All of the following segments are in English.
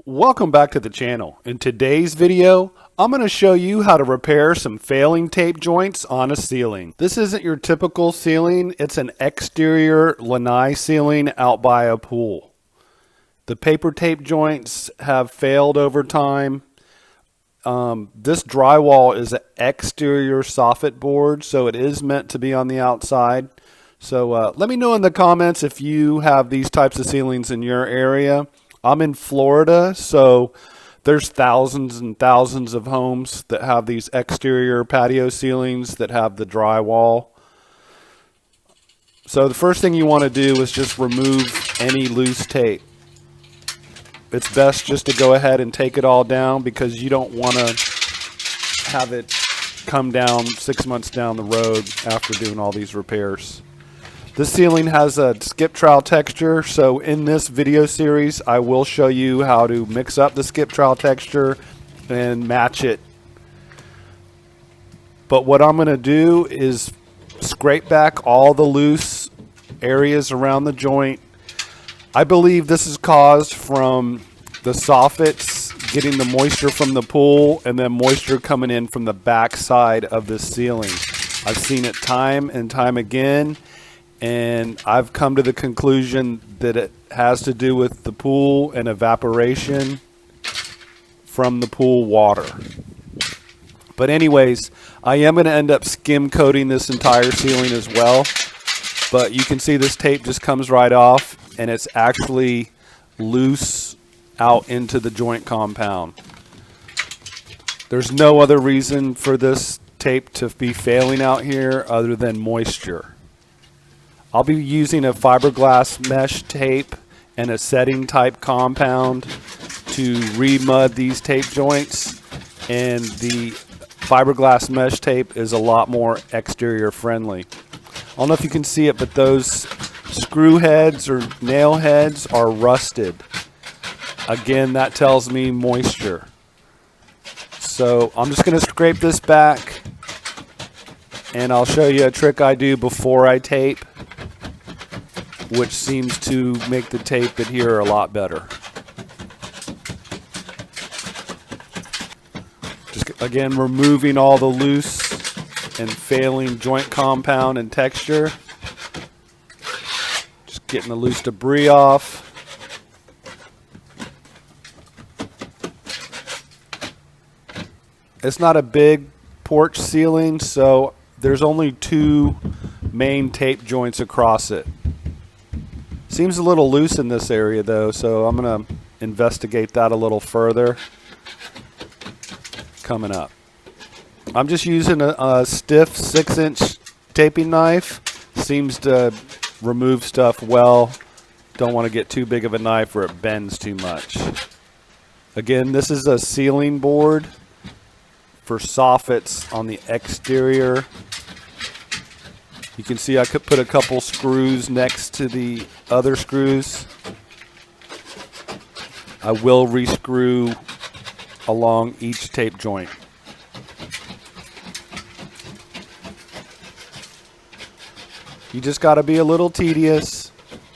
Welcome back to the channel. In today's video, I'm going to show you how to repair some failing tape joints on a ceiling. This isn't your typical ceiling, it's an exterior lanai ceiling out by a pool. The paper tape joints have failed over time. This drywall is an exterior soffit board, so it is meant to be on the outside. So let me know in the comments if you have these types of ceilings in your area. I'm in Florida, so there's thousands and thousands of homes that have these exterior patio ceilings that have the drywall. So the first thing you want to do is just remove any loose tape. It's best just to go ahead and take it all down because you don't want to have it come down 6 months down the road after doing all these repairs. This ceiling has a skip trowel texture, so in this video series I will show you how to mix up the skip trowel texture and match it. But what I'm going to do is scrape back all the loose areas around the joint. I believe this is caused from the soffits getting the moisture from the pool and then moisture coming in from the back side of the ceiling. I've seen it time and time again. And I've come to the conclusion that it has to do with the pool and evaporation from the pool water. But anyways, I am going to end up skim coating this entire ceiling as well. But you can see this tape just comes right off and it's actually loose out into the joint compound. There's no other reason for this tape to be failing out here other than moisture. I'll be using a fiberglass mesh tape and a setting type compound to remud these tape joints, and the fiberglass mesh tape is a lot more exterior friendly. I don't know if you can see it, but those screw heads or nail heads are rusted. Again, that tells me moisture. So I'm just going to scrape this back and I'll show you a trick I do before I tape, which seems to make the tape adhere a lot better. Just again removing all the loose and failing joint compound and texture. Just getting the loose debris off. It's not a big porch ceiling, so there's only two main tape joints across it. Seems a little loose in this area though, so I'm going to investigate that a little further coming up. I'm just using a stiff 6-inch taping knife. Seems to remove stuff well. Don't want to get too big of a knife where it bends too much. Again, this is a ceiling board for soffits on the exterior. You can see I could put a couple screws next to the other screws. I will re-screw along each tape joint. You just got to be a little tedious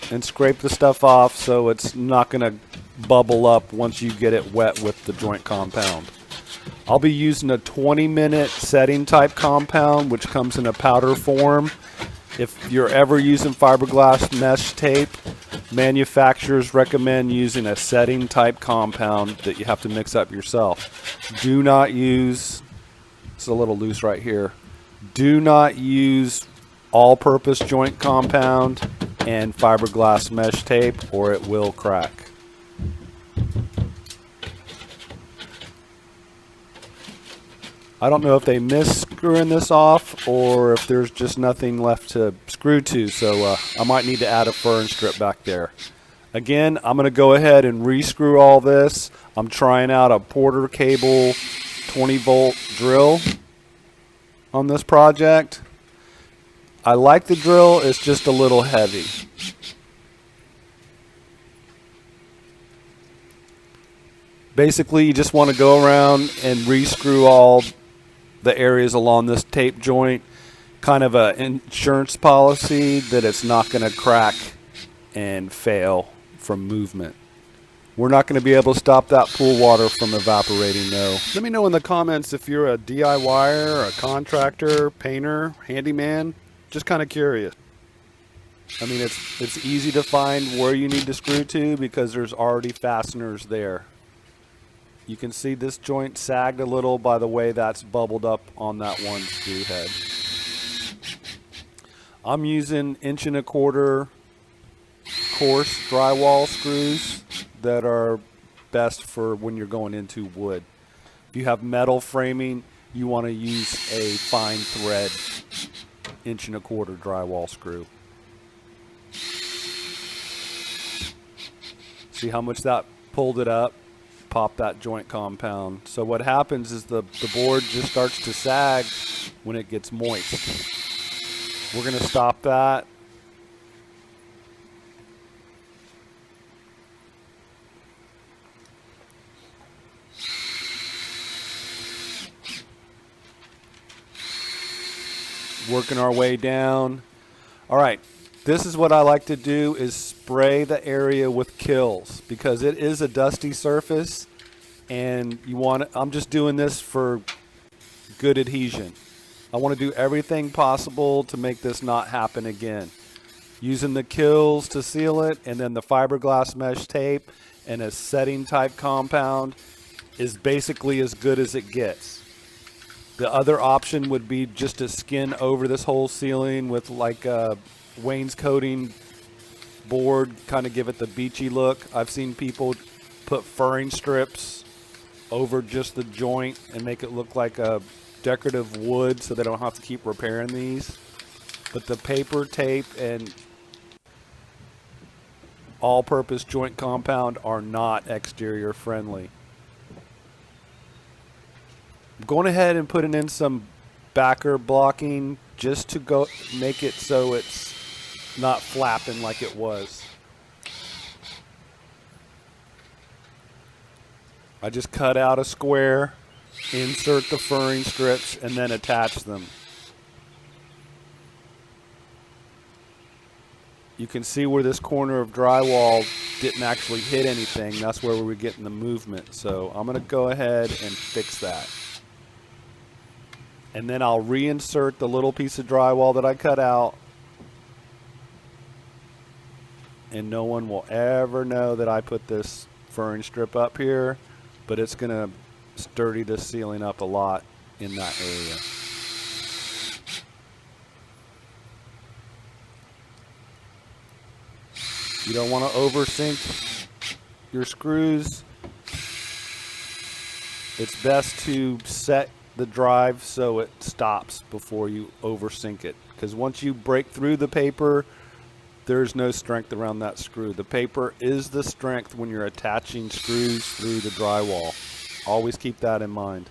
and scrape the stuff off so it's not going to bubble up once you get it wet with the joint compound. I'll be using a 20-minute setting type compound, which comes in a powder form. If you're ever using fiberglass mesh tape, manufacturers recommend using a setting type compound that you have to mix up yourself. Do not use, it's a little loose right here, do not use all-purpose joint compound and fiberglass mesh tape or it will crack. I don't know if they miss screwing this off or if there's just nothing left to screw to, so I might need to add a fern strip back there. Again, I'm going to go ahead and re-screw all this. I'm trying out a Porter cable 20-volt drill on this project. I like the drill, it's just a little heavy. Basically, you just want to go around and re-screw all the areas along this tape joint, kind of an insurance policy that it's not going to crack and fail from movement. We're not going to be able to stop that pool water from evaporating though. Let me know in the comments if you're a DIYer, a contractor, painter, handyman. Just kind of curious. I mean, it's easy to find where you need to screw to because there's already fasteners there. You can see this joint sagged a little by the way that's bubbled up on that one screw head. I'm using 1¼ inch coarse drywall screws that are best for when you're going into wood. If you have metal framing, you want to use a fine thread 1¼ inch drywall screw. See how much that pulled it up? Pop that joint compound. So what happens is the board just starts to sag when it gets moist. We're going to stop that. Working our way down. All right, this is what I like to do is spray the area with Kilz because it is a dusty surface and I'm just doing this for good adhesion. I want to do everything possible to make this not happen again. Using the Kilz to seal it and then the fiberglass mesh tape and a setting type compound is basically as good as it gets. The other option would be just to skin over this whole ceiling with like a wainscoting board, kind of give it the beachy look. I've seen people put furring strips over just the joint and make it look like a decorative wood so they don't have to keep repairing these. But the paper, tape, and all-purpose joint compound are not exterior friendly. I'm going ahead and putting in some backer blocking just to go make it so it's not flapping like it was. I just cut out a square, insert the furring strips, and then attach them. You can see where this corner of drywall didn't actually hit anything. That's where we were getting the movement. So I'm going to go ahead and fix that. And then I'll reinsert the little piece of drywall that I cut out. And no one will ever know that I put this furring strip up here. But it's going to sturdy this ceiling up a lot in that area. You don't want to oversink your screws. It's best to set the drive so it stops before you oversink it, because once you break through the paper, there's no strength around that screw. The paper is the strength when you're attaching screws through the drywall. Always keep that in mind.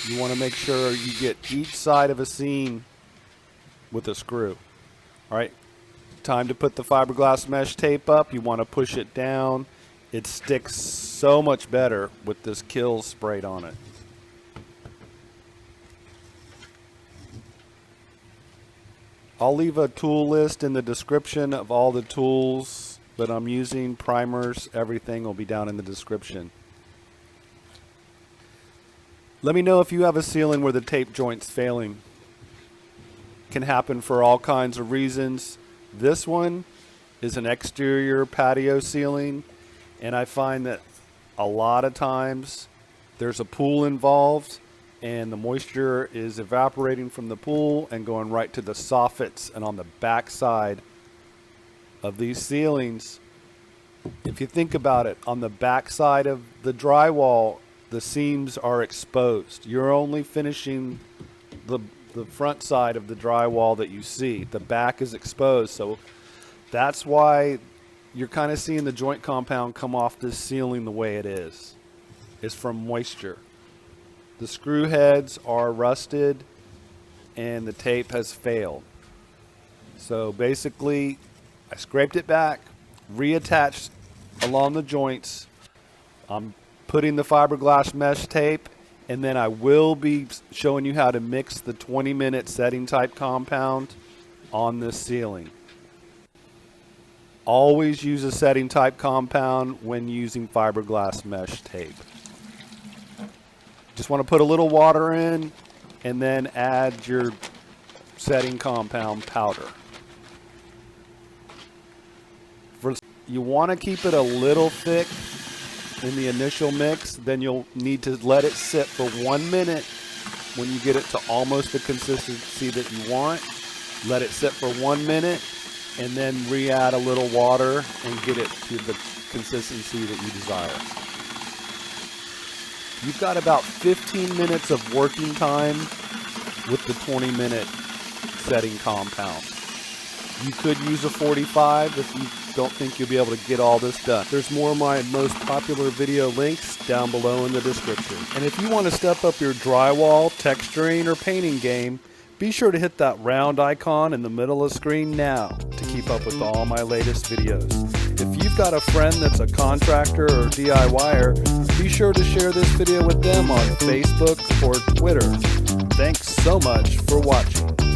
You want to make sure you get each side of a seam with a screw. All right, time to put the fiberglass mesh tape up. You want to push it down. It sticks so much better with this Kilz sprayed on it. I'll leave a tool list in the description of all the tools that I'm using, primers, everything will be down in the description. Let me know if you have a ceiling where the tape joint's failing. Can happen for all kinds of reasons. This one is an exterior patio ceiling, and I find that a lot of times there's a pool involved and the moisture is evaporating from the pool and going right to the soffits. And on the back side of these ceilings, if you think about it, on the back side of the drywall, the seams are exposed. You're only finishing the front side of the drywall that you see. The back is exposed, so that's why you're kind of seeing the joint compound come off this ceiling the way it is. It's from moisture. The screw heads are rusted and the tape has failed. So basically, I scraped it back, reattached along the joints. I'm putting the fiberglass mesh tape And then I will be showing you how to mix the 20-minute setting type compound on this ceiling. Always use a setting type compound when using fiberglass mesh tape. Just want to put a little water in and then add your setting compound powder. You want to keep it a little thick in the initial mix, then you'll need to let it sit for 1 minute. When you get it to almost the consistency that you want, let it sit for 1 minute and then re-add a little water and get it to the consistency that you desire. You've got about 15 minutes of working time with the 20-minute setting compound. You could use a 45 if you don't think you'll be able to get all this done. There's more of my most popular video links down below in the description. And if you want to step up your drywall, texturing, or painting game, be sure to hit that round icon in the middle of the screen now to keep up with all my latest videos. If you've got a friend that's a contractor or DIYer, be sure to share this video with them on Facebook or Twitter. Thanks so much for watching.